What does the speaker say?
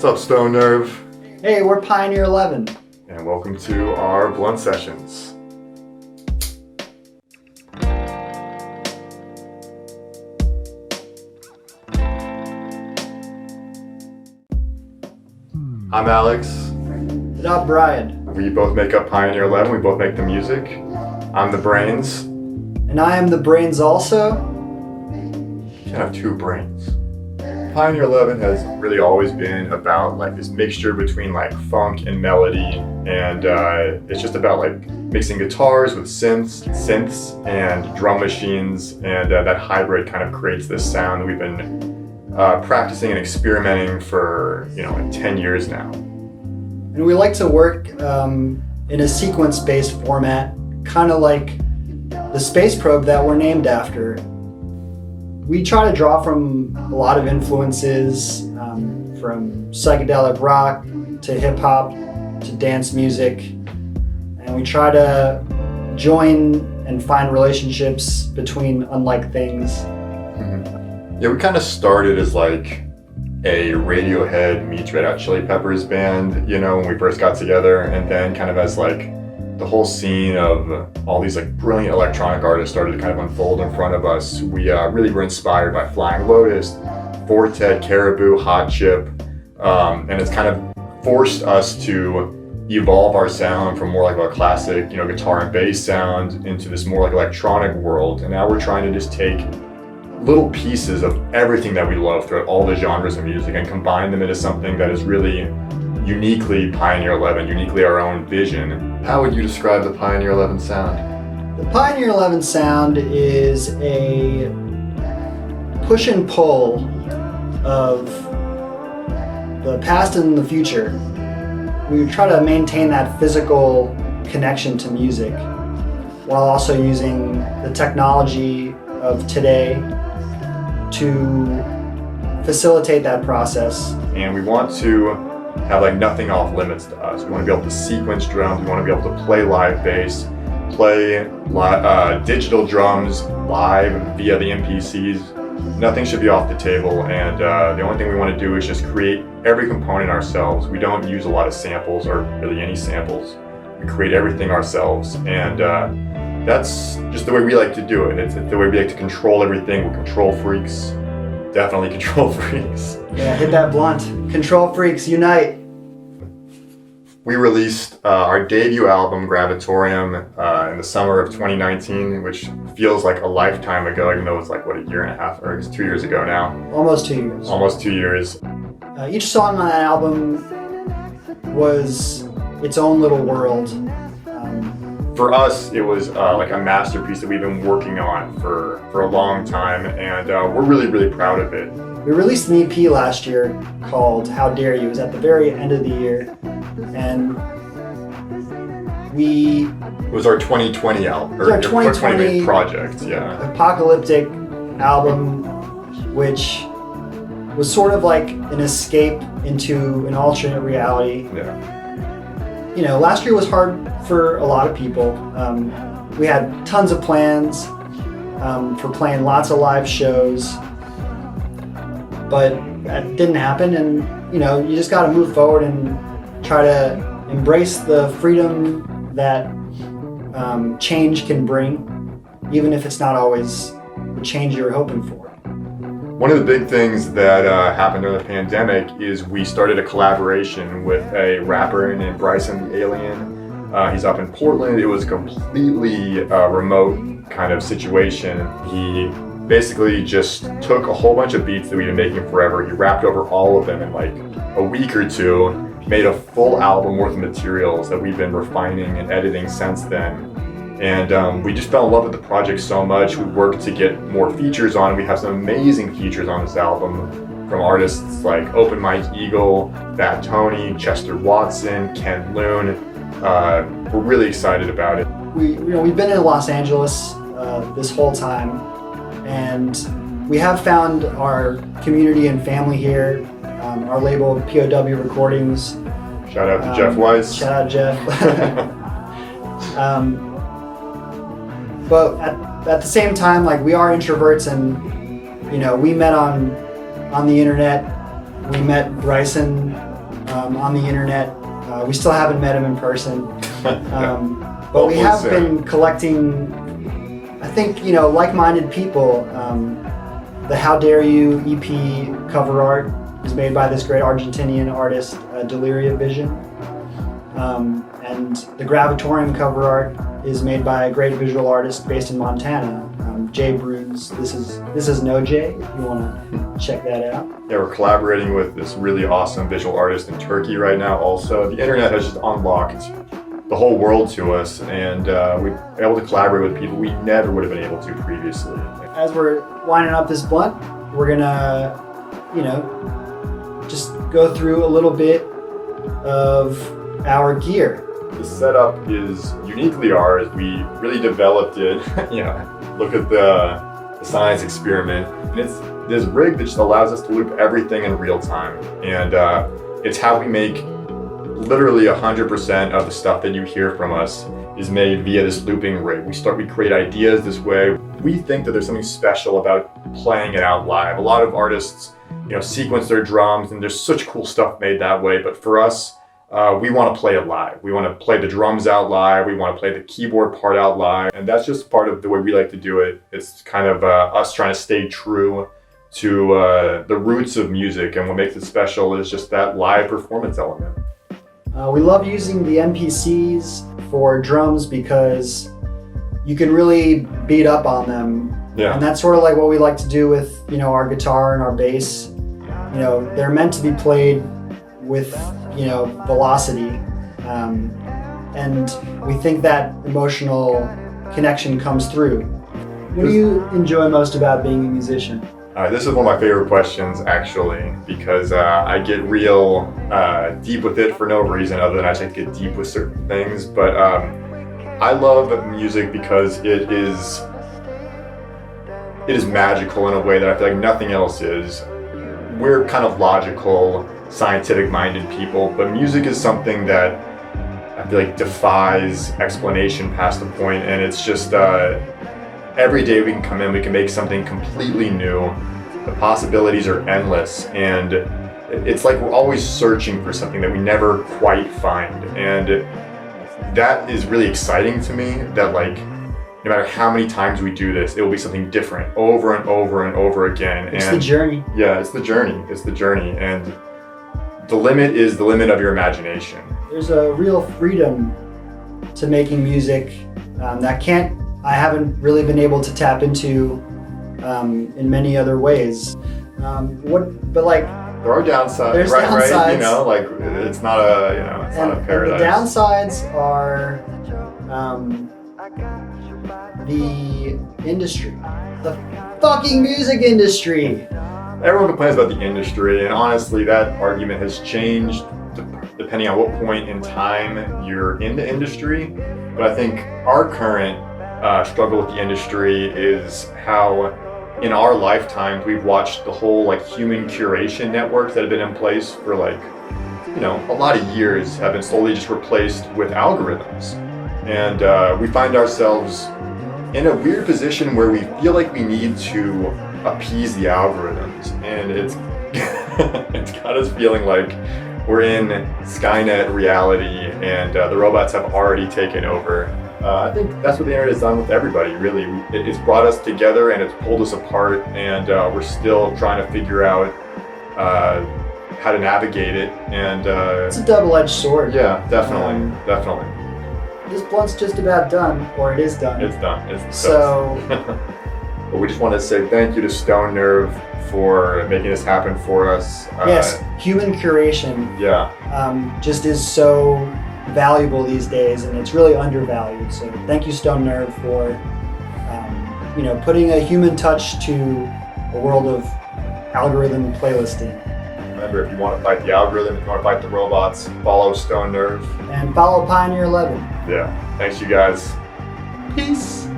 What's up, Stone Nerve? Hey, we're Pioneer 11. And welcome to our Blunt Sessions. I'm Alex. And I'm Brian. We both make up Pioneer 11. We both make the music. I'm the brains. And I am the brains also. You can't have two brains. Pioneer 11 has really always been about like this mixture between like funk and melody, and it's just about like mixing guitars with synths and drum machines, and that hybrid kind of creates this sound that we've been practicing and experimenting for 10 years now. And we like to work in a sequence-based format, kind of like the space probe that we're named after. We try to draw from a lot of influences, from psychedelic rock to hip hop to dance music, and we try to join and find relationships between unlike things. Mm-hmm. Yeah, we kind of started as like a Radiohead meets Red Hot Chili Peppers band, when we first got together, and then kind of as like the whole scene of all these like brilliant electronic artists started to kind of unfold in front of us. We really were inspired by Flying Lotus, Fortet, Caribou, Hot Chip, and it's kind of forced us to evolve our sound from more like a classic, guitar and bass sound into this more like electronic world. And now we're trying to just take little pieces of everything that we love throughout all the genres of music and combine them into something that is really uniquely Pioneer 11, uniquely our own vision. How would you describe the Pioneer 11 sound? The Pioneer 11 sound is a push and pull of the past and the future. We try to maintain that physical connection to music while also using the technology of today to facilitate that process. And we want to have like nothing off limits to us. We want to be able to sequence drums. We want to be able to play live bass, play digital drums live via the MPCs. Nothing should be off the table, and the only thing we want to do is just create every component ourselves. We don't use a lot of samples or really any samples. We create everything ourselves, and that's just the way we like to do it. It's the way we like to control everything. We're control freaks. Definitely control freaks. Yeah, hit that blunt. Control freaks, unite. We released our debut album, Gravitorium, in the summer of 2019, which feels like a lifetime ago, even though it's like, a year and a half, or it's 2 years ago now. Almost 2 years. Almost 2 years. Each song on that album was its own little world. For us, it was like a masterpiece that we've been working on for a long time, and we're really, really proud of it. We released an EP last year called How Dare You. It was at the very end of the year, and it was our 2020 album, or our 2020 project, yeah. Apocalyptic album, which was sort of like an escape into an alternate reality. Yeah. Last year was hard for a lot of people. We had tons of plans for playing lots of live shows, but that didn't happen, and you just got to move forward and try to embrace the freedom that change can bring, even if it's not always the change you're hoping for. One of the big things that happened during the pandemic is we started a collaboration with a rapper named Bryson the Alien. He's up in Portland. It was a completely remote kind of situation. He basically just took a whole bunch of beats that we've been making forever. He rapped over all of them in like a week or two, made a full album worth of materials that we've been refining and editing since then. And we just fell in love with the project so much. We worked to get more features on it. We have some amazing features on this album from artists like Open Mike Eagle, Fat Tony, Chester Watson, Ken Loon. We're really excited about it. We've been in Los Angeles this whole time, and we have found our community and family here. Our label, POW Recordings. Shout out to Jeff Weiss. Shout out Jeff. But at the same time, like, we are introverts, and we met on the internet. We met Bryson on the internet. We still haven't met him in person, but we Hopefully have soon. been collecting, I think, like-minded people. The How Dare You EP cover art is made by this great Argentinian artist, DeliriaVision. And the Gravitorium cover art is made by a great visual artist based in Montana, Bruns. This is No J, if you want to check that out. Yeah, we're collaborating with this really awesome visual artist in Turkey right now also. The internet has just unlocked the whole world to us, and we're able to collaborate with people we never would have been able to previously. As we're lining up this blunt, we're gonna, just go through a little bit of our gear. The setup is uniquely ours. We really developed it. Look at the science experiment. And it's this rig that just allows us to loop everything in real time. And it's how we make literally 100% of the stuff that you hear from us is made via this looping rig. We create ideas this way. We think that there's something special about playing it out live. A lot of artists, sequence their drums, and there's such cool stuff made that way. But for us, we want to play it live. We want to play the drums out live. We want to play the keyboard part out live. And that's just part of the way we like to do it. It's kind of us trying to stay true to the roots of music. And what makes it special is just that live performance element. We love using the MPCs for drums because you can really beat up on them. Yeah. And that's sort of like what we like to do with, our guitar and our bass. They're meant to be played with, velocity. And we think that emotional connection comes through. What do you enjoy most about being a musician? This is one of my favorite questions, actually, because I get real deep with it for no reason other than I just like to get deep with certain things. But I love music because it is magical in a way that I feel like nothing else is. We're kind of logical, scientific-minded people, but music is something that I feel like defies explanation past the point, and it's just every day we can come in, we can make something completely new. The possibilities are endless, and it's like we're always searching for something that we never quite find. And that is really exciting to me, that no matter how many times we do this, it will be something different over and over and over again. It's the journey. Yeah, it's the journey. It's the journey. And the limit is the limit of your imagination. There's a real freedom to making music that I haven't really been able to tap into in many other ways. There are downsides, there's right? downsides. Right? It's not a, it's not a paradise. And the downsides are the industry, the fucking music industry. Everyone complains about the industry, and honestly, that argument has changed depending on what point in time you're in the industry. But I think our current struggle with the industry is how in our lifetimes we've watched the whole human curation networks that have been in place for a lot of years have been slowly just replaced with algorithms. And we find ourselves in a weird position where we feel like we need to appease the algorithms, and it's it's got us feeling like we're in Skynet reality, and the robots have already taken over. I think that's what the internet has done with everybody, really. It's brought us together and it's pulled us apart, and we're still trying to figure out how to navigate it. And it's a double-edged sword. Yeah, definitely, definitely. This blunt's just about done, or it is done. It's done. It's so. But we just want to say thank you to Stone Nerve for making this happen for us. Yes, human curation. Yeah. Just is so valuable these days, and it's really undervalued. So thank you, Stone Nerve, for putting a human touch to a world of algorithm playlisting. Remember, if you want to fight the algorithm, if you want to fight the robots, follow Stone Nerve. And follow Pioneer 11. Yeah. Thanks, you guys. Peace.